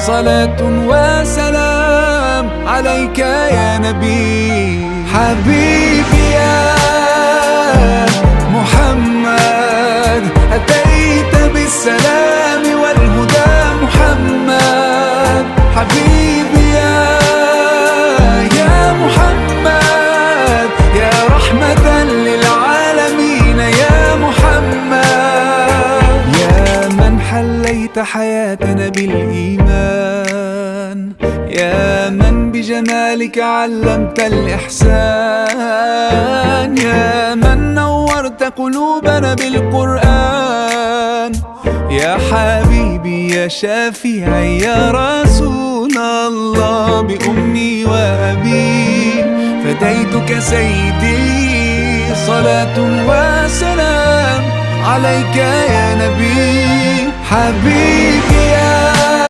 صلاة وسلام عليك يا نبي. حبيبي يا محمد، أتيت بالسلام والهدى محمد. حبيبي يا محمد، يا رحمة للعالمين يا محمد. يا من حليت حياتنا بالإيمان، يا من بجمالك علمت الإحسان، يا من نورت قلوبنا بالقرآن. يا حبيبي يا شافعي يا رسول الله، بأمي وأبي فديتك سيدي. صلاة وسلام عليك يا نبي. حبيبي يا